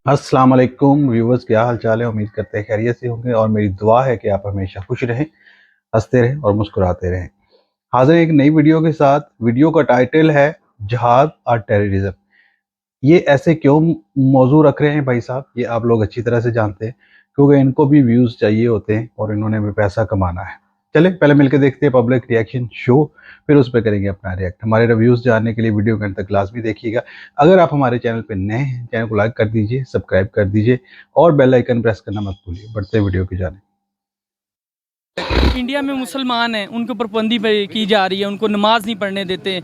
अस्सलाम वालेकुम व्यूवर्स, क्या हाल चाल है। उम्मीद करते हैं खैरियत से होंगे और मेरी दुआ है कि आप हमेशा खुश रहें, हंसते रहें और मुस्कुराते रहें। हाजिर हैं एक नई वीडियो के साथ। वीडियो का टाइटल है जिहाद और टेररिज्म। ये ऐसे क्यों मौजू रख रहे हैं भाई साहब, ये आप लोग अच्छी तरह से जानते हैं, क्योंकि इनको भी व्यूज़ चाहिए होते हैं और इन्होंने भी पैसा कमाना है। चलें पहले मिलकर देखते हैं पब्लिक रिएक्शन शो, फिर उस पर करेंगे अपना रिएक्ट। हमारे रिव्यूज़ जानने के लिए वीडियो के अंत तक लाजमी देखिएगा। अगर आप हमारे चैनल पर नए हैं, चैनल को लाइक कर दीजिए, सब्सक्राइब कर दीजिए और बेल आइकन प्रेस करना मत भूलिए। बढ़ते हैं वीडियो की जाने। इंडिया में मुसलमान हैं, उनके ऊपर पाबंदी की जा रही है, उनको नमाज नहीं पढ़ने देते।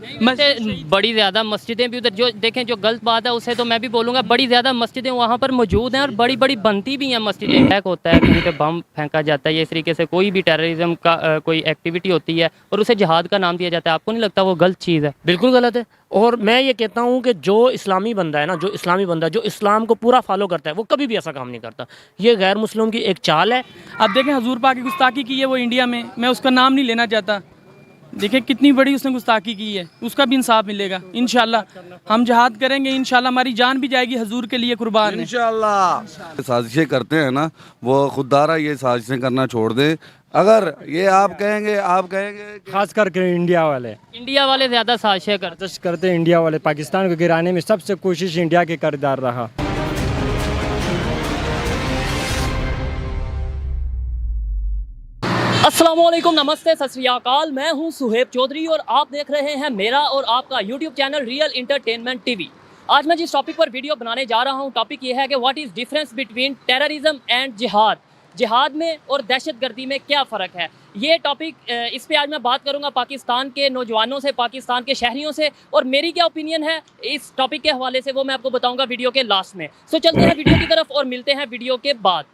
बड़ी ज़्यादा मस्जिदें भी उधर जो देखें, जो गलत बात है उसे तो मैं भी बोलूँगा, बड़ी ज़्यादा मस्जिदें वहाँ पर मौजूद हैं और बड़ी बड़ी बनती भी हैं मस्जिदें। अटैक होता है, कहीं पे बम फेंका जाता है, या इस तरीके से कोई भी टेररिज्म का कोई एक्टिविटी होती है और उसे जिहाद का नाम दिया जाता है। आपको नहीं लगता वो गलत चीज़ है? बिल्कुल गलत है। और मैं ये कहता हूँ कि जो इस्लामी बंदा है ना, जो इस्लामी बंदा जो इस्लाम को पूरा फॉलो करता है, वो कभी भी ऐसा काम नहीं करता। ये गैर मुस्लिम की एक चाल है। अब देखें, हजूर पाक की गुस्ताखी की है वो इंडिया में, मैं उसका नाम नहीं लेना चाहता। देखें कितनी बड़ी उसने गुस्ताखी की है, उसका भी इंसाफ मिलेगा इंशाल्लाह। हम जिहाद करेंगे इंशाल्लाह, हमारी जान भी जाएगी हजूर के लिए कुर्बान है इंशाल्लाह। साजिशें करते हैं ना, वो खुददारा ये साजिशें करना छोड़ दें। अगर ये आप कहेंगे खास करके इंडिया वाले ज़्यादा साजिशें करते कोशिश करते हैं। इंडिया वाले पाकिस्तान को गिराने में सबसे कोशिश इंडिया के किरदार रहा। अस्सलाम वालेकुम, नमस्ते, सत श्री अकाल। मैं हूं सुहेब चौधरी और आप देख रहे हैं मेरा और आपका YouTube channel real entertainment TV. आज मैं जिस टॉपिक पर वीडियो बनाने जा रहा हूं, टॉपिक ये है कि what is difference between terrorism and जिहाद। जिहाद में और दहशतगर्दी में क्या फ़र्क है, ये टॉपिक, इस पे आज मैं बात करूंगा पाकिस्तान के नौजवानों से, पाकिस्तान के शहरियों से, और मेरी क्या ओपिनियन है इस टॉपिक के हवाले से वो मैं आपको बताऊंगा वीडियो के लास्ट में। सो चलते हैं वीडियो की तरफ और मिलते हैं वीडियो के बाद।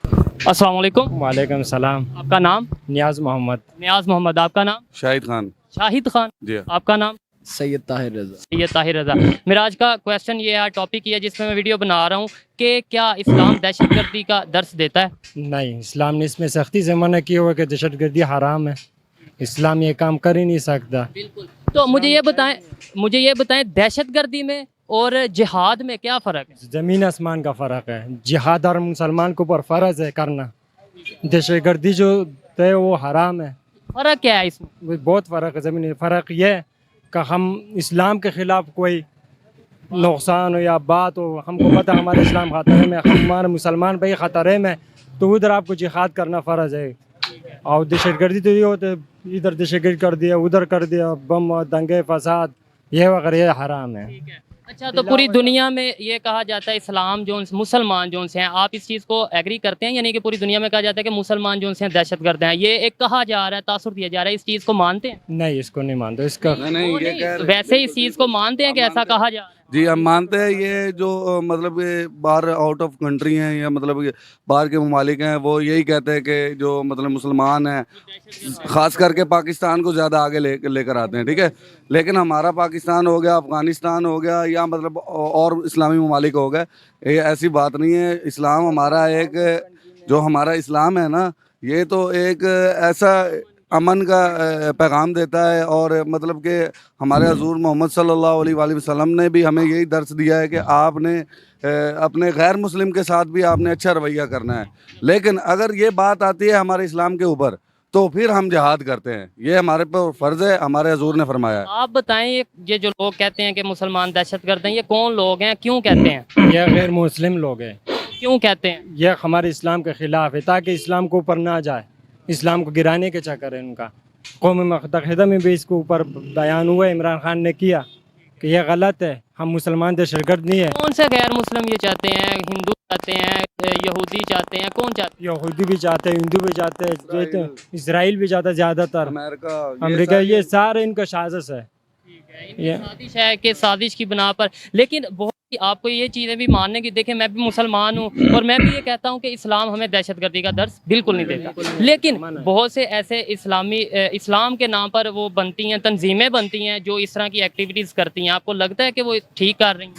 अस्सलाम वालेकुम। वालेकुम सलाम। आपका नाम? नियाज मोहम्मद। नियाज मोहम्मद। आपका नाम? शाहिद खान। शाहिद खान। जी। आपका नाम? सैयद ताहिर रजा। सैयद ताहिर रजा। मेरा आज का क्वेश्चन ये है, टॉपिक ये है जिसमें मैं वीडियो बना रहा हूँ कि क्या इस्लाम दहशतगर्दी का दर्स देता है? नहीं, इस्लाम ने इसमें सख्ती से मना किया हुआ कि दहशतगर्दी हराम है। इस्लाम ये काम कर ही नहीं सकता। बिल्कुल। तो मुझे ये बताएं दहशतगर्दी में और जिहाद में क्या फ़र्क है? ज़मीन आसमान का फ़र्क है। जिहाद और मुसलमान के ऊपर फ़र्ज है करना। दहशतगर्दी जो है वो हराम है। फ़र्क क्या है इसमें? वो बहुत फ़र्क है। ज़मीन फ़र्क ये है कि हम इस्लाम के ख़िलाफ़ कोई नुकसान हो या बात हो, हमको पता हमारे इस्लाम ख़तरे में, हमारे मुसलमान भाई ख़तरे में, तो उधर आपको जिहाद करना फ़र्ज है। और दहशतगर्दी तो ये होते, इधर दहशतगर्दी कर दिया, उधर कर दिया, बम दंगे फसाद, ये वगैरह ये हराम है। अच्छा, तो पूरी दुनिया में ये कहा जाता है इस्लाम जो मुसलमान जो हैं, आप इस चीज़ को एग्री करते हैं? यानी कि पूरी दुनिया में कहा जाता है कि मुसलमान जो हैं दहशतगर्द हैं, ये एक कहा जा रहा है, तासुर दिया जा रहा है, इस चीज़ को मानते हैं? नहीं, इसको नहीं मानते। इसका नहीं, ये कह वैसे इस चीज़ को मानते हैं कि ऐसा कहा जा रहा है? जी, हम मानते हैं। ये जो मतलब ये बाहर आउट ऑफ कंट्री हैं या मतलब ये बाहर के ममालिक हैं, वो यही कहते हैं कि जो मतलब मुसलमान हैं, ख़ास करके पाकिस्तान को ज़्यादा आगे लेकर आते हैं, ठीक है। लेकिन हमारा पाकिस्तान हो गया, अफ़गानिस्तान हो गया, या मतलब और इस्लामी ममालिक हो गए, ये ऐसी बात नहीं है। इस्लाम हमारा एक, जो हमारा इस्लाम है ना, ये तो एक ऐसा अमन का पैगाम देता है। और मतलब कि हमारे हजूर मोहम्मद सल्लल्लाहु अलैहि वसल्लम ने भी हमें यही दर्स दिया है कि आपने अपने गैर मुस्लिम के साथ भी आपने अच्छा रवैया करना है। लेकिन अगर ये बात आती है हमारे इस्लाम के ऊपर, तो फिर हम जिहाद करते हैं। ये हमारे पर फ़र्ज़ है, हमारे हजूर ने फरमाया है। आप बताएं, ये जो लोग कहते हैं कि मुसलमान दहशतगर्द हैं, ये कौन लोग हैं, क्यों कहते हैं? ये गैर मुस्लिम लोग हैं। क्यों कहते हैं? ये हमारे इस्लाम के ख़िलाफ़ है, ताकि इस्लाम को ऊपर ना जाए। इस्लाम को गिराने के चक्कर है उनका। कौम मुत्तहिदा में भी इसके ऊपर बयान हुआ, इमरान खान ने किया कि यह गलत है, हम मुसलमान दहशतगर्द नहीं है। कौन से गैर मुस्लिम ये चाहते हैं? हिंदू चाहते हैं, यहूदी चाहते हैं, कौन चाहते हैं? यहूदी भी चाहते हैं, हिंदू भी चाहते हैं, इसराइल भी चाहता है, ज़्यादातर अमेरिका, सारी- ये सारे इनका साजिश है। ये साजिश है कि साजिश की बिना पर। लेकिन बहुत आपको ये चीज़ें भी मानने की, देखें मैं भी मुसलमान हूँ और मैं भी ये कहता हूँ कि इस्लाम हमें दहशतगर्दी का दर्स बिल्कुल नहीं देता। लेकिन बहुत से ऐसे इस्लाम के नाम पर वो बनती हैं, तंजीमें बनती हैं जो इस तरह की एक्टिविटीज़ करती हैं। आपको लगता है कि वो ठीक कर रही हैं?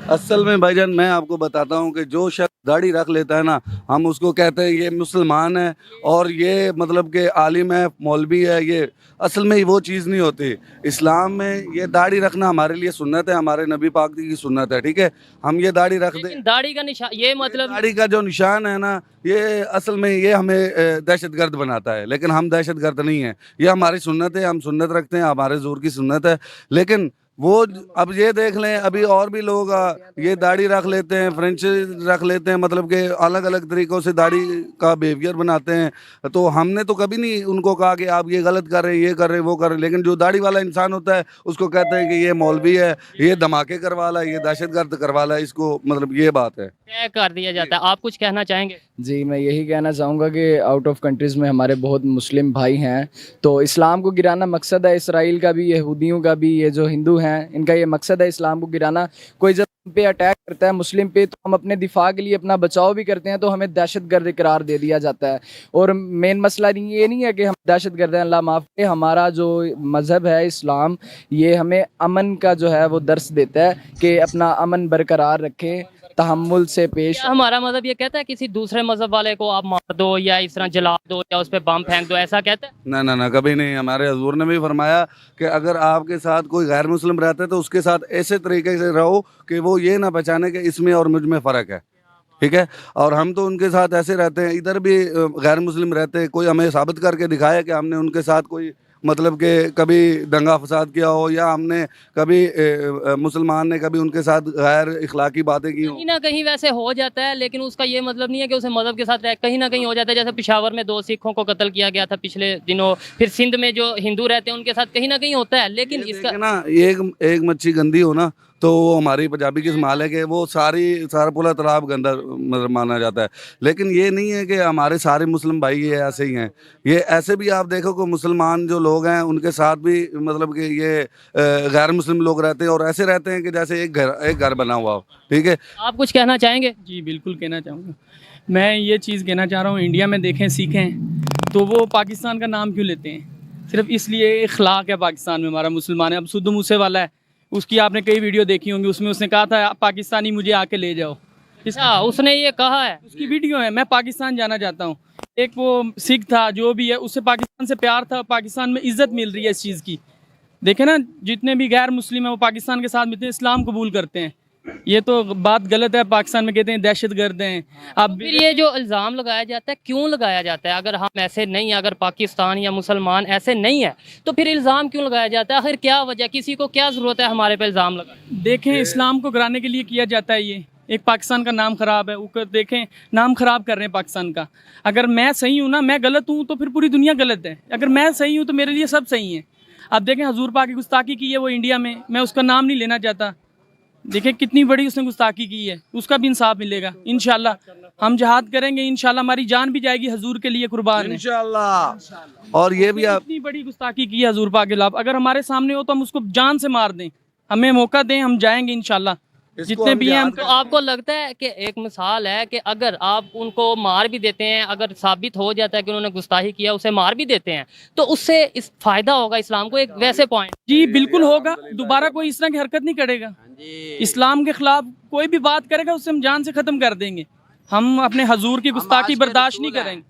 असल में भाईजान मैं आपको बताता हूँ कि जो शख्स दाढ़ी रख लेता है ना, हम उसको कहते हैं ये मुसलमान है और ये मतलब कि आलिम है, मौलवी है। ये असल में वो चीज़ नहीं होती। इस्लाम में ये दाढ़ी रखना हमारे लिए सुन्नत है, हमारे नबी पाक की सुन्नत है। ठीक है, हम ये दाढ़ी रख दें। लेकिन दाढ़ी का निशान ये मतलब दाढ़ी का जो निशान है ना, ये असल में ये हमें दहशतगर्द बनाता है, लेकिन हम दहशतगर्द नहीं हैं। ये हमारी सुन्नत है, हम सुन्नत रखते हैं, हमारे ज़ोर की सुन्नत है। लेकिन वो अब ये देख लें, अभी और भी लोग ये दाढ़ी रख लेते हैं, फ्रेंच रख लेते हैं, मतलब कि अलग अलग तरीक़ों से दाढ़ी का बिहेवियर बनाते हैं। तो हमने तो कभी नहीं उनको कहा कि आप ये गलत कर रहे हैं, ये कर रहे हैं, वो कर रहे हैं। लेकिन जो दाढ़ी वाला इंसान होता है उसको कहते हैं कि ये मौलवी है, ये धमाके करवा ला, ये दहशतगर्द करवा ला, इसको मतलब ये बात है। तय कर दिया जाता है। आप कुछ कहना चाहेंगे? जी, मैं यही कहना चाहूँगा कि आउट ऑफ कंट्रीज़ में हमारे बहुत मुस्लिम भाई हैं, तो इस्लाम को गिराना मकसद है इसराइल का भी, यहूदियों का भी। ये जो हिंदू हैं इनका ये मकसद है इस्लाम को गिराना। कोई जब हम पे अटैक करता है मुस्लिम पे, तो हम अपने दिफा के लिए अपना बचाव भी करते हैं, तो हमें दहशतगर्द करार दे दिया जाता है। और मेन मसला ये नहीं है कि हम दहशतगर्द हैं, अल्लाह माफ़ करे। हमारा जो मज़हब है इस्लाम, ये हमें अमन का जो है वो दर्स देता है कि अपना अमन बरकरार रखें, तहम्मुल से पेश। क्या हमारा मजहब ये कहता है किसी दूसरे मजहब वाले को आप मार दो या इस तरह जला दो या उस पर बम फेंक दो, ऐसा कहता है? ना ना ना, कभी नहीं। हमारे हजूर ने भी फरमाया कि अगर आपके साथ कोई गैर मुस्लिम रहता है तो उसके साथ ऐसे तरीके से रहो कि वो ये ना पहचाने कि इसमें और मुझ में फ़र्क है। ठीक है, और हम तो उनके साथ ऐसे रहते हैं, इधर भी गैर मुस्लिम रहते हैं, कोई हमें साबित करके दिखाया कि हमने उनके साथ कोई मतलब कि कभी दंगा फसाद किया हो, या हमने कभी मुसलमान ने कभी उनके साथ गैर इखलाकी बातें की हो। कहीं ना कहीं वैसे हो जाता है, लेकिन उसका ये मतलब नहीं है कि उसे मजहब के साथ कहीं ना कहीं हो जाता है। जैसे पेशावर में 2 सिखों को कत्ल किया गया था पिछले दिनों, फिर सिंध में जो हिंदू रहते हैं उनके साथ कहीं ना कहीं होता है। लेकिन इसका ना एक मच्छी गंदी हो ना, तो वो हमारी पंजाबी की संभाल है कि वो सारा पूरा तालाब गंदा मतलब माना जाता है। लेकिन ये नहीं है कि हमारे सारे मुस्लिम भाई ये ऐसे ही हैं। ये ऐसे भी आप देखो कि मुसलमान जो लोग हैं उनके साथ भी मतलब कि ये गैर मुस्लिम लोग रहते हैं, और ऐसे रहते हैं कि जैसे एक घर बना हुआ हो। ठीक है, आप कुछ कहना चाहेंगे? जी बिल्कुल कहना चाहूँगा। मैं ये चीज़ कहना चाह रहा हूँ, इंडिया में देखें सीखें तो वो पाकिस्तान का नाम क्यों लेते हैं? सिर्फ इसलिए इखलाक है पाकिस्तान में हमारा मुसलमान है। अब सिद्धू मूसेवाला है, उसकी आपने कई वीडियो देखी होंगी, उसमें उसने कहा था पाकिस्तानी मुझे आके ले जाओ। अच्छा, उसने ये कहा है? उसकी वीडियो है, मैं पाकिस्तान जाना चाहता हूँ। एक वो सिख था जो भी है, उससे पाकिस्तान से प्यार था, पाकिस्तान में इज्जत मिल रही है इस चीज़ की। देखे ना, जितने भी गैर मुस्लिम हैं वो पाकिस्तान के साथ मिलते हैं, इस्लाम कबूल करते हैं। ये तो बात गलत है, पाकिस्तान में कहते हैं दहशतगर्द हैं। अब फिर ये जो इल्ज़ाम लगाया जाता है क्यों लगाया जाता है? अगर हम ऐसे नहीं, अगर पाकिस्तान या मुसलमान ऐसे नहीं है तो फिर इल्ज़ाम क्यों लगाया जाता है? आखिर क्या वजह, किसी को क्या ज़रूरत है हमारे पे इल्ज़ाम लगाने? देखें, इस्लाम को गिराने के लिए किया जाता है ये। एक पाकिस्तान का नाम ख़राब है, ऊपर देखें नाम ख़राब कर रहे हैं पाकिस्तान का। अगर मैं सही हूँ ना, मैं गलत हूँ तो फिर पूरी दुनिया गलत है। अगर मैं सही हूँ तो मेरे लिए सब सही हैं। अब देखें, हजूर पाक की गुस्ताखी की है वो इंडिया में, मैं उसका नाम नहीं लेना चाहता। देखें कितनी बड़ी उसने गुस्ताखी की है, उसका भी इंसाफ मिलेगा इंशाल्लाह। हम जहाद करेंगे इंशाल्लाह, हमारी जान भी जाएगी, हजूर के लिए कुर्बान है इंशाल्लाह। और ये भी आप इतनी बड़ी गुस्ताखी की है हजूर पाक के खिलाफ, अगर हमारे सामने हो तो हम उसको जान से मार दें। हमें मौका दें, हम जाएंगे इंशाल्लाह। जितने भी हैं हम तो आपको लगता है कि एक मिसाल है कि अगर आप उनको मार भी देते हैं, अगर साबित हो जाता है कि उन्होंने गुस्ताखी किया, उसे मार भी देते हैं, तो उससे इस फायदा होगा इस्लाम को? एक वैसे पॉइंट। जी बिल्कुल होगा, दोबारा कोई इस तरह की हरकत नहीं करेगा। इस्लाम के खिलाफ कोई भी बात करेगा उससे हम जान से ख़त्म कर देंगे। हम अपने हजूर की गुस्ताखी बर्दाश्त नहीं करेंगे।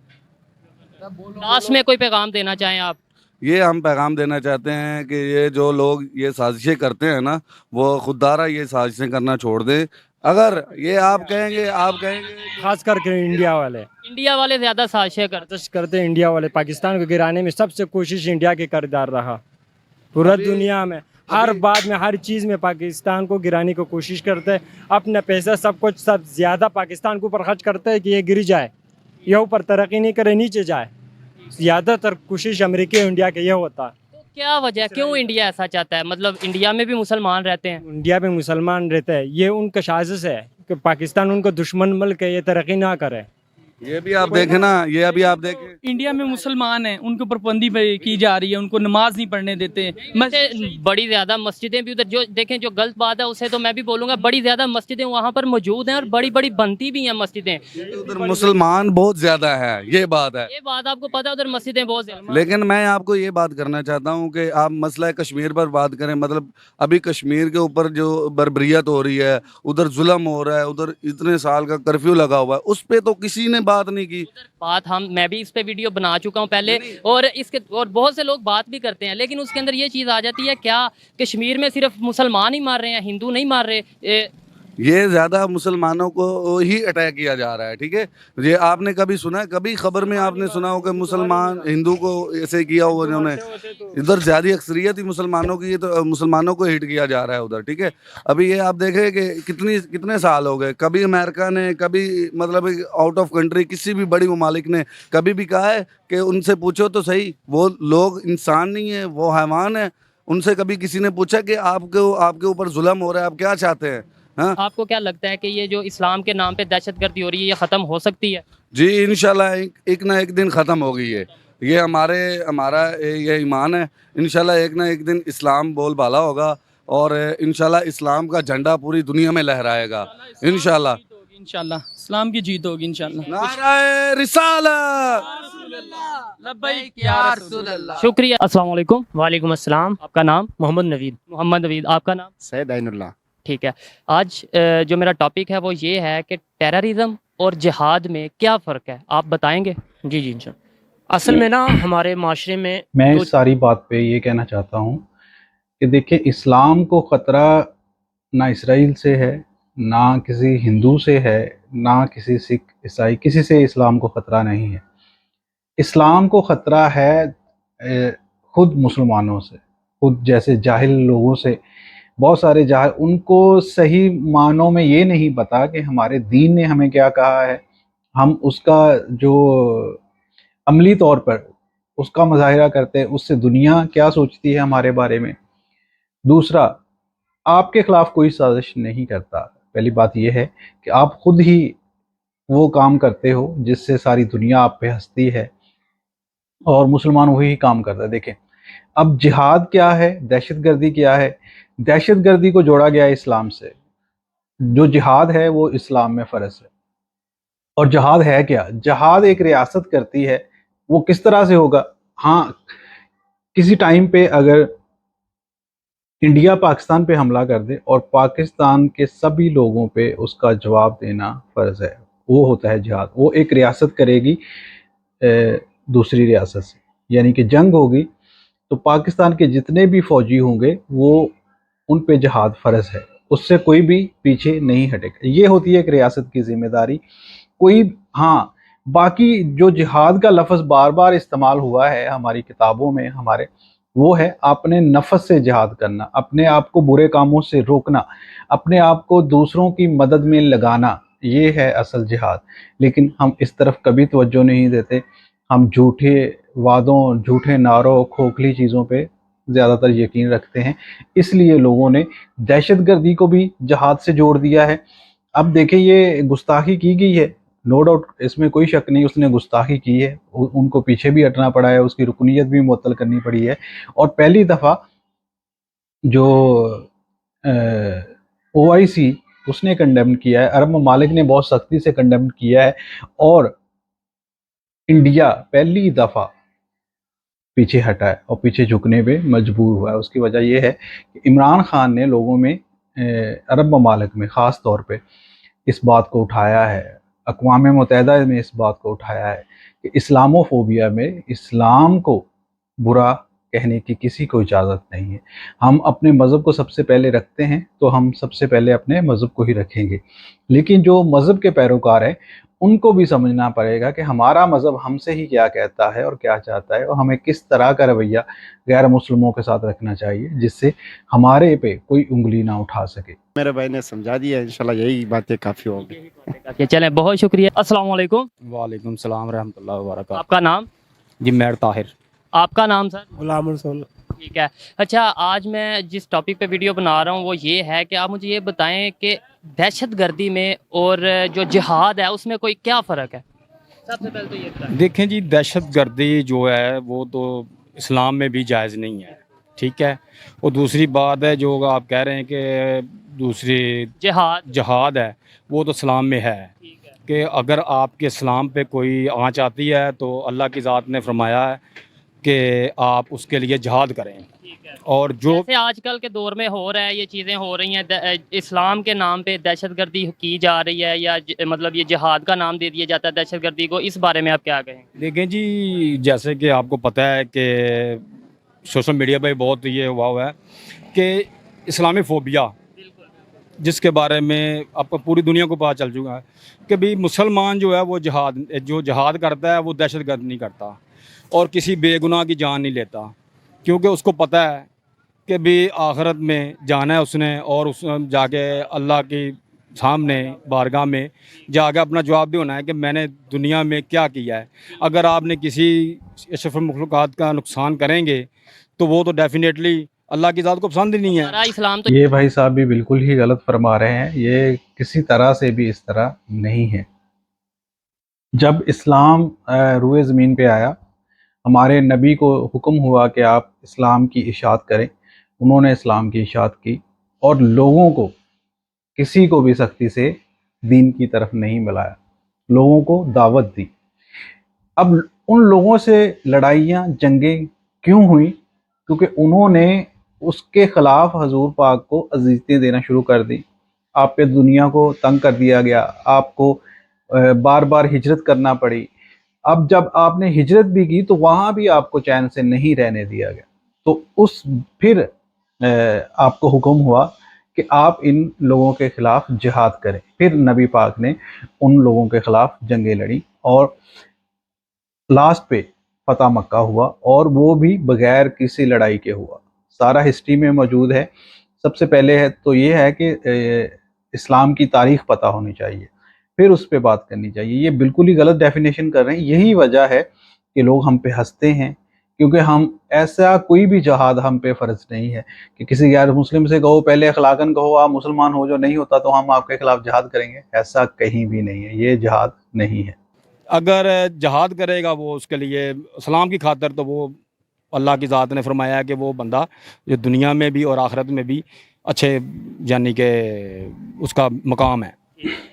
लास्ट में कोई पैगाम देना चाहें आप? ये हम पैगाम देना चाहते हैं कि ये जो लोग ये साजिशें करते हैं ना, वो खुदारा ये साजिशें करना छोड़ दें। अगर ये आप कहेंगे खास करके इंडिया वाले ज़्यादा साजिशें करते कोशिश करते हैं। इंडिया वाले पाकिस्तान को गिराने में सबसे कोशिश इंडिया के किरदार रहा। पूरा दुनिया में हर बात में, हर चीज़ में पाकिस्तान को गिराने की कोशिश करते हैं। अपना पैसा सब कुछ सब ज़्यादा पाकिस्तान के ऊपर खर्च करते हैं कि ये गिर जाए, ये ऊपर तरक्की नहीं करे, नीचे जाए। ज़्यादातर कोशिश अमेरिका इंडिया के ये होता है। तो क्या वजह, क्यों इंडिया ऐसा चाहता है? मतलब इंडिया में भी मुसलमान रहते हैं। इंडिया में मुसलमान रहते हैं, ये उनका साजिश है कि पाकिस्तान उनको दुश्मन मुल्क है, ये तरक्की ना करे। ये भी आप देखें ना, ये अभी आप देखें इंडिया में मुसलमान हैं, उनके ऊपर पाबंदी की जा रही है, उनको नमाज नहीं पढ़ने देते। बड़ी ज्यादा मस्जिदें भी उधर, जो देखें जो गलत बात है उसे तो मैं भी बोलूंगा, बड़ी ज्यादा मस्जिदें वहाँ पर मौजूद हैं और बड़ी बड़ी बनती भी हैं मस्जिदें। उधर मुसलमान बहुत ज्यादा है, ये बात है। ये बात आपको पता है, उधर मस्जिदें बहुत ज्यादा। लेकिन मैं आपको ये बात करना चाहता हूँ कि आप मसला कश्मीर पर बात करें, मतलब अभी कश्मीर के ऊपर जो बर्बरियत हो रही है, उधर जुल्म हो रहा है, उधर इतने साल का कर्फ्यू लगा हुआ है, उस पे तो किसी ने बात नहीं की। बात मैं भी इस पे वीडियो बना चुका हूँ पहले, और बहुत से लोग बात भी करते हैं, लेकिन उसके अंदर ये चीज़ आ जाती है, क्या कश्मीर में सिर्फ मुसलमान ही मार रहे हैं, हिंदू नहीं मार रहे? ये ज्यादा मुसलमानों को ही अटैक किया जा रहा है, ठीक है। ये आपने कभी सुना है, कभी खबर में आपने सुना हो कि मुसलमान हिंदू को ऐसे किया हुआ इन्होंने? इधर ज्यादा अक्सरियत ही मुसलमानों की, तो मुसलमानों को हिट किया जा रहा है उधर, ठीक है। अभी ये आप देखें कि कितने साल हो गए, कभी अमेरिका ने, कभी मतलब आउट ऑफ कंट्री किसी भी बड़ी ममालिक ने कभी भी कहा है कि उनसे पूछो तो सही, वो लोग इंसान नहीं है, वो हैवान है। उनसे कभी किसी ने पूछा कि आपके ऊपर जुल्म हो रहा है, आप क्या चाहते हैं? हाँ, आपको क्या लगता है कि ये जो इस्लाम के नाम पे दहशतगर्दी हो रही है, ये ख़त्म हो सकती है? जी इंशाल्लाह एक ना एक दिन ख़त्म होगी। ये हमारा ये ईमान है। इंशाल्लाह एक ना एक दिन इस्लाम बोलबाला होगा और इंशाल्लाह इस्लाम का झंडा पूरी दुनिया में लहराएगा इंशाल्लाह। इंशाल्लाह इस्लाम की जीत होगी इंशाल्लाह। नाराए रिसालत। लब्बैक या रसूल अल्लाह। शुक्रिया। अस्सलाम वालेकुम। वालेकुम अस्सलाम। आपका नाम? मोहम्मद नवीद। मोहम्मद नवीद। आपका नाम? सैयद ऐनुल्लाह। ठीक है। आज जो मेरा टॉपिक है वो ये है कि टेररिज्म और जिहाद में क्या फ़र्क है, आप बताएंगे? जी जी इंशाल्लाह। असल में ना हमारे माशरे में मैं इस सारी बात पे ये कहना चाहता हूँ कि देखिए, इस्लाम को ख़तरा ना इसराइल से है, ना किसी हिंदू से है, ना किसी सिख ईसाई, किसी से इस्लाम को ख़तरा नहीं है। इस्लाम को ख़तरा है खुद मुसलमानों से, खुद जैसे जाहिल लोगों से। बहुत सारे जाहिल, उनको सही मानों में ये नहीं पता कि हमारे दीन ने हमें क्या कहा है, हम उसका जो अमली तौर पर उसका मुज़ाहिरा करते हैं, उससे दुनिया क्या सोचती है हमारे बारे में। दूसरा, आपके ख़िलाफ़ कोई साजिश नहीं करता। पहली बात यह है कि आप ख़ुद ही वो काम करते हो जिससे सारी दुनिया आप पे हंसती है, और मुसलमान वही काम करता है। देखें, अब जिहाद क्या है, दहशतगर्दी क्या है? दहशतगर्दी को जोड़ा गया है इस्लाम से। जो जिहाद है वो इस्लाम में फ़र्ज है। और जिहाद है क्या? जिहाद एक रियासत करती है, वो किस तरह से होगा? हाँ, किसी टाइम पे अगर इंडिया पाकिस्तान पे हमला कर दे और पाकिस्तान के सभी लोगों पे उसका जवाब देना फ़र्ज है, वो होता है जिहाद। वो एक रियासत करेगी दूसरी रियासत से, यानी कि जंग होगी, तो पाकिस्तान के जितने भी फ़ौजी होंगे वो उन पे जिहाद फ़र्ज है, उससे कोई भी पीछे नहीं हटेगा। ये होती है एक रियासत की ज़िम्मेदारी। कोई, हाँ, बाकी जो जिहाद का लफ्ज़ बार बार इस्तेमाल हुआ है हमारी किताबों में हमारे, वो है अपने नफ्स से जिहाद करना, अपने आप को बुरे कामों से रोकना, अपने आप को दूसरों की मदद में लगाना, ये है असल जिहाद। लेकिन हम इस तरफ कभी तवज्जो नहीं देते। हम झूठे वादों, झूठे नारों, खोखली चीज़ों पे ज़्यादातर यकीन रखते हैं। इसलिए लोगों ने दहशतगर्दी को भी जिहाद से जोड़ दिया है। अब देखिए, ये गुस्ताखी की गई है, नो डाउट, इसमें कोई शक नहीं, उसने गुस्ताखी की है, उनको पीछे भी हटना पड़ा है, उसकी रुकनीत भी मुअत्तल करनी पड़ी है। और पहली दफ़ा जो OIC उसने कंडेम किया है, अरब ममालिक ने बहुत सख्ती से कंडेम किया है, और इंडिया पहली दफ़ा पीछे हटा है और पीछे झुकने पे मजबूर हुआ है। उसकी वजह यह है कि इमरान खान ने लोगों में, अरब ममालिक में ख़ास तौर पे इस बात को उठाया है, अक़वाम मुत्तहिदा में इस बात को उठाया है कि इस्लामोफोबिया में इस्लाम को बुरा कहने की किसी को इजाज़त नहीं है। हम अपने मज़हब को सबसे पहले रखते हैं, तो हम सबसे पहले अपने मज़हब को ही रखेंगे। लेकिन जो मज़हब के पैरोकार हैं, उनको भी समझना पड़ेगा कि हमारा मज़हब हमसे ही क्या कहता है और क्या चाहता है, और हमें किस तरह का रवैया गैर मुस्लिमों के साथ रखना चाहिए जिससे हमारे पे कोई उंगली ना उठा सके। मेरे भाई ने समझा दिया, इंशाल्लाह यही बातें काफ़ी होगी। चलें, बहुत शुक्रिया। अस्सलाम वालेकुम। वालेकुम सलाम रहमतुल्लाहि व बरकातहू। आपका नाम? जी मेहर ताहिर। आपका नाम सर? गुलाम रसूल। ठीक है। अच्छा, आज मैं जिस टॉपिक पे वीडियो बना रहा हूँ वो ये है कि आप मुझे ये बताएं कि दहशतगर्दी में और जो जिहाद है उसमें कोई क्या फ़र्क है? सबसे पहले तो ये बताएं। देखें जी, दहशत गर्दी जो है वो तो इस्लाम में भी जायज़ नहीं है, ठीक है। और दूसरी बात है जो आप कह रहे हैं कि दूसरी जिहाद जहाद है, वो तो इस्लाम में है ठीक है। कि अगर आपके इस्लाम पे कोई आँच आती है तो अल्लाह की ज़ात ने फरमाया है कि आप उसके लिए जहाद करें। ठीक है। और जो जैसे आजकल के दौर में हो रहा है, ये चीज़ें हो रही हैं, इस्लाम के नाम पे दहशतगर्दी की जा रही है, या मतलब ये जिहाद का नाम दे दिया जाता है दहशतगर्दी को, इस बारे में आप क्या कहेंगे? देखें जी, जैसे कि आपको पता है कि सोशल मीडिया पे बहुत ये हुआ है कि इस्लामी फ़ोबिया, जिसके बारे में आपको पूरी दुनिया को पता चल चुका है कि भाई मुसलमान जो है वो जहाद करता है वो दहशतगर्द नहीं करता और किसी बेगुनाह की जान नहीं लेता, क्योंकि उसको पता है कि भी आखिरत में जाना है उसने और उस जाके अल्लाह की सामने बारगाह में जाके अपना जवाब भी होना है कि मैंने दुनिया में क्या किया है। अगर आपने किसी अशरफुल मखलूक़ात का नुकसान करेंगे तो वो तो डेफिनेटली अल्लाह की ज़ात को पसंद ही नहीं है। हमारा इस्लाम तो ये भाई साहब भी बिल्कुल ही गलत फरमा रहे हैं। ये किसी तरह से भी इस तरह नहीं है। जब इस्लाम रूए ज़मीन पे आया, हमारे नबी को हुक्म हुआ कि आप इस्लाम की इशाअत करें। उन्होंने इस्लाम की इशाअत की और लोगों को, किसी को भी सख्ती से दीन की तरफ नहीं मिलाया, लोगों को दावत दी। अब उन लोगों से लड़ाइयाँ, जंगें क्यों हुई? क्योंकि उन्होंने उसके ख़िलाफ़ हजूर पाक को अज़ीज़तें देना शुरू कर दी। आप पे दुनिया को तंग कर दिया गया, आपको बार बार हिजरत करना पड़ी। अब जब आपने हिजरत भी की तो वहाँ भी आपको चैन से नहीं रहने दिया गया। तो फिर आपको हुक्म हुआ कि आप इन लोगों के ख़िलाफ़ जिहाद करें। फिर नबी पाक ने उन लोगों के ख़िलाफ़ जंगें लड़ी और लास्ट पे फतह मक्का हुआ, और वो भी बगैर किसी लड़ाई के हुआ। सारा हिस्ट्री में मौजूद है। सबसे पहले है तो ये है कि इस्लाम की तारीख़ पता होनी चाहिए, फिर उस पे बात करनी चाहिए। ये बिल्कुल ही गलत डेफिनेशन कर रहे हैं। यही वजह है कि लोग हम पे हंसते हैं, क्योंकि हम ऐसा कोई भी जहाद हम पे फ़र्ज़ नहीं है कि किसी गैर मुस्लिम से कहो पहले अखलाकन कहो आप मुसलमान हो, जो नहीं होता तो हम आपके ख़िलाफ़ जहाद करेंगे। ऐसा कहीं भी नहीं है, ये जहाद नहीं है। अगर जहाद करेगा वो उसके लिए इस्लाम की खातिर, तो वो अल्लाह की ज़ात ने फरमाया कि वो बंदा जो दुनिया में भी और आखिरत में भी अच्छे यानी कि उसका मकाम है।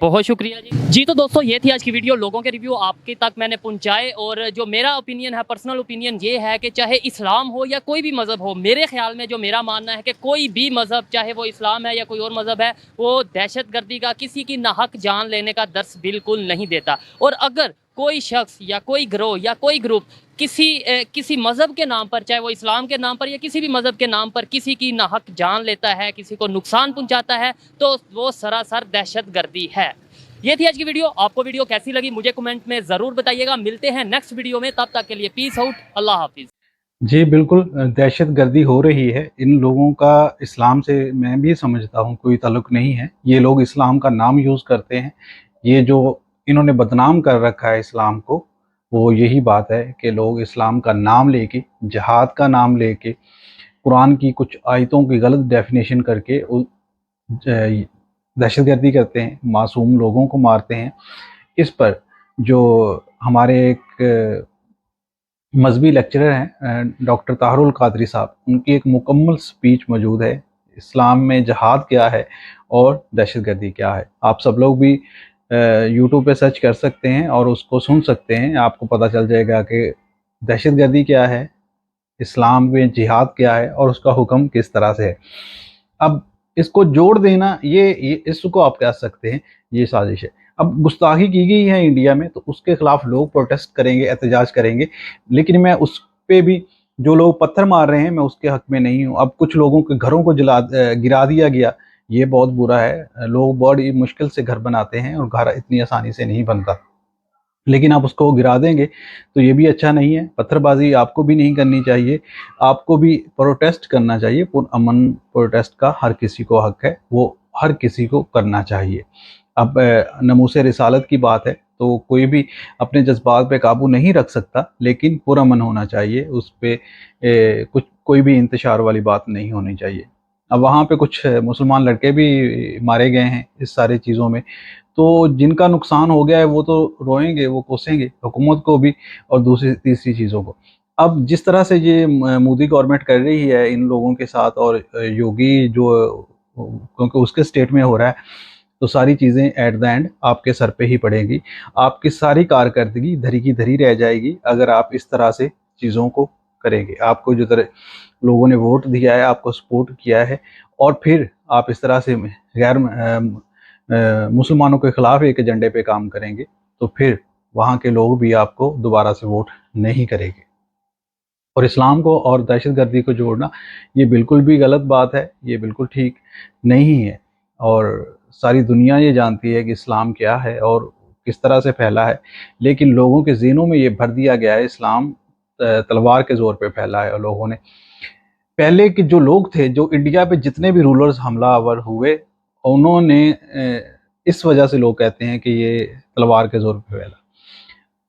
बहुत शुक्रिया जी। तो दोस्तों, ये थी आज की वीडियो। लोगों के रिव्यू आपके तक मैंने पहुंचाए, और जो मेरा ओपिनियन है, पर्सनल ओपिनियन ये है कि चाहे इस्लाम हो या कोई भी मज़हब हो, मेरे ख्याल में जो मेरा मानना है कि कोई भी मज़हब, चाहे वो इस्लाम है या कोई और मज़हब है, वो दहशतगर्दी का, किसी की नाहक जान लेने का दर्स बिल्कुल नहीं देता। और अगर कोई शख्स या कोई गिरोह या कोई ग्रुप किसी मज़हब के नाम पर, चाहे वो इस्लाम के नाम पर या किसी भी मज़हब के नाम पर, किसी की नाहक जान लेता है, किसी को नुकसान पहुंचाता है, तो वो सरासर दहशतगर्दी है। ये थी आज की वीडियो। आपको वीडियो कैसी लगी मुझे कमेंट में ज़रूर बताइएगा। मिलते हैं नेक्स्ट वीडियो में, तब तक के लिए पीस आउट, अल्लाह हाफिज़। जी बिल्कुल, दहशतगर्दी हो रही है। इन लोगों का इस्लाम से मैं भी समझता हूँ कोई ताल्लुक़ नहीं है। ये लोग इस्लाम का नाम यूज़ करते हैं। ये जो इन्होंने बदनाम कर रखा है इस्लाम को, वो यही बात है कि लोग इस्लाम का नाम लेके, जिहाद का नाम लेके, कुरान की कुछ आयतों की गलत डेफिनेशन करके दहशतगर्दी करते हैं, मासूम लोगों को मारते हैं। इस पर जो हमारे एक मजहबी लेक्चरर हैं डॉक्टर ताहरुल कादरी साहब, उनकी एक मुकम्मल स्पीच मौजूद है, इस्लाम में जहाद क्या है और दहशतगर्दी क्या है। आप सब लोग भी यूट्यूब पे सर्च कर सकते हैं और उसको सुन सकते हैं। आपको पता चल जाएगा कि दहशतगर्दी क्या है, इस्लाम में जिहाद क्या है और उसका हुक्म किस तरह से है। अब इसको जोड़ देना, ये इसको आप कह सकते हैं ये साजिश है। अब गुस्ताखी की गई है इंडिया में, तो उसके खिलाफ लोग प्रोटेस्ट करेंगे, एहतजाज करेंगे, लेकिन मैं उस पे भी, जो लोग पत्थर मार रहे हैं, मैं उसके हक में नहीं हूँ। अब कुछ लोगों के घरों को गिरा दिया गया, ये बहुत बुरा है। लोग बड़ी मुश्किल से घर बनाते हैं और घर इतनी आसानी से नहीं बनता, लेकिन आप उसको गिरा देंगे तो ये भी अच्छा नहीं है। पत्थरबाजी आपको भी नहीं करनी चाहिए, आपको भी प्रोटेस्ट करना चाहिए। पुरअमन प्रोटेस्ट का हर किसी को हक है, वो हर किसी को करना चाहिए। अब नमूसे रिसालत की बात है तो कोई भी अपने जज्बात पे काबू नहीं रख सकता, लेकिन पुरअमन होना चाहिए। उस पे कोई भी इंतशार वाली बात नहीं होनी चाहिए। अब वहाँ पे कुछ मुसलमान लड़के भी मारे गए हैं इस सारी चीज़ों में, तो जिनका नुकसान हो गया है वो तो रोएंगे, वो कोसेंगे हुकूमत को भी और दूसरी तीसरी चीज़ों को। अब जिस तरह से ये मोदी गवर्नमेंट कर रही है इन लोगों के साथ, और योगी जो क्योंकि उसके स्टेट में हो रहा है, तो सारी चीज़ें एट द एंड आपके सर पे ही पड़ेंगी। आपकी सारी कारकर्दगी धरी की धरी रह जाएगी अगर आप इस तरह से चीज़ों को करेंगे। आपको जो तरह लोगों ने वोट दिया है, आपको सपोर्ट किया है, और फिर आप इस तरह से गैर मुसलमानों के खिलाफ एक एजेंडे पे काम करेंगे, तो फिर वहाँ के लोग भी आपको दोबारा से वोट नहीं करेंगे। और इस्लाम को और दहशतगर्दी को जोड़ना ये बिल्कुल भी गलत बात है, ये बिल्कुल ठीक नहीं है। और सारी दुनिया ये जानती है कि इस्लाम क्या है और किस तरह से फैला है, लेकिन लोगों के ज़हनों में ये भर दिया गया है इस्लाम तलवार के ज़ोर पे फैला है। और लोगों ने पहले के जो लोग थे, जो इंडिया पे जितने भी रूलर्स हमलावर हुए, उन्होंने इस वजह से लोग कहते हैं कि ये तलवार के ज़ोर पे फैला।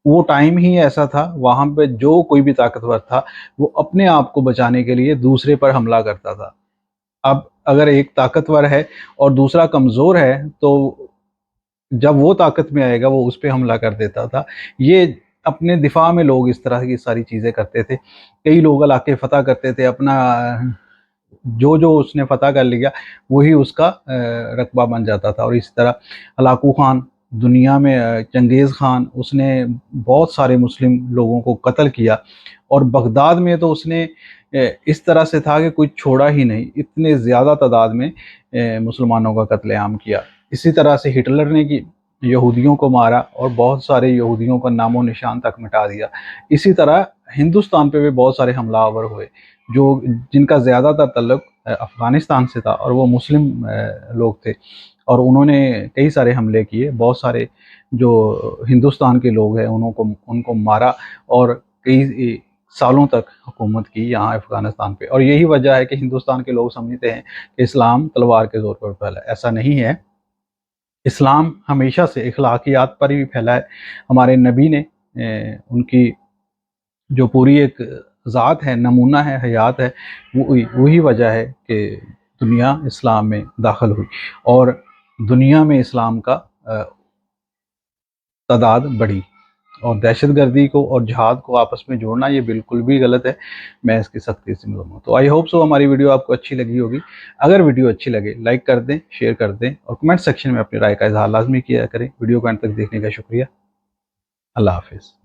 वो टाइम ही ऐसा था, वहाँ पे जो कोई भी ताकतवर था वो अपने आप को बचाने के लिए दूसरे पर हमला करता था। अब अगर एक ताकतवर है और दूसरा कमज़ोर है, तो जब वो ताकत में आएगा वो उस पे हमला कर देता था। ये अपने दिफा में लोग इस तरह की सारी चीज़ें करते थे। कई लोग इलाके फ़तह करते थे, अपना जो उसने फ़तह कर लिया वही उसका रकबा बन जाता था। और इसी तरह हलाकू खान दुनिया में, चंगेज़ खान, उसने बहुत सारे मुस्लिम लोगों को कत्ल किया, और बगदाद में तो उसने इस तरह से था कि कोई छोड़ा ही नहीं, इतने ज़्यादा तादाद में मुसलमानों का कत्लेआम किया। इसी तरह से हिटलर ने कि यहूदियों को मारा और बहुत सारे यहूदियों का नामो निशान तक मिटा दिया। इसी तरह हिंदुस्तान पे भी बहुत सारे हमलावर हुए जो जिनका ज़्यादातर तल्लुक़ अफ़गानिस्तान से था, और वो मुस्लिम लोग थे, और उन्होंने कई सारे हमले किए। बहुत सारे जो हिंदुस्तान के लोग हैं उनको मारा, और कई सालों तक हुकूमत की यहाँ अफ़गानिस्तान पे। और यही वजह है कि हिंदुस्तान के लोग समझते हैं कि इस्लाम तलवार के ज़ोर पर फैला है। ऐसा नहीं है, इस्लाम हमेशा से अखलाकियात पर ही फैला है। हमारे नबी ने उनकी जो पूरी एक ज़ात है, नमूना है, हयात है, वही वजह है कि दुनिया इस्लाम में दाखिल हुई और दुनिया में इस्लाम का तादाद बढ़ी। और दहशतगर्दी को और जिहाद को आपस में जोड़ना ये बिल्कुल भी गलत है। मैं इसकी सख्ती से मज़म्मत हूँ। तो आई होप सो हमारी वीडियो आपको अच्छी लगी होगी। अगर वीडियो अच्छी लगे लाइक कर दें, शेयर कर दें, और कमेंट सेक्शन में अपनी राय का इज़हार लाजमी किया करें। वीडियो को अंत तक देखने का शुक्रिया। अल्लाह हाफ़िज़।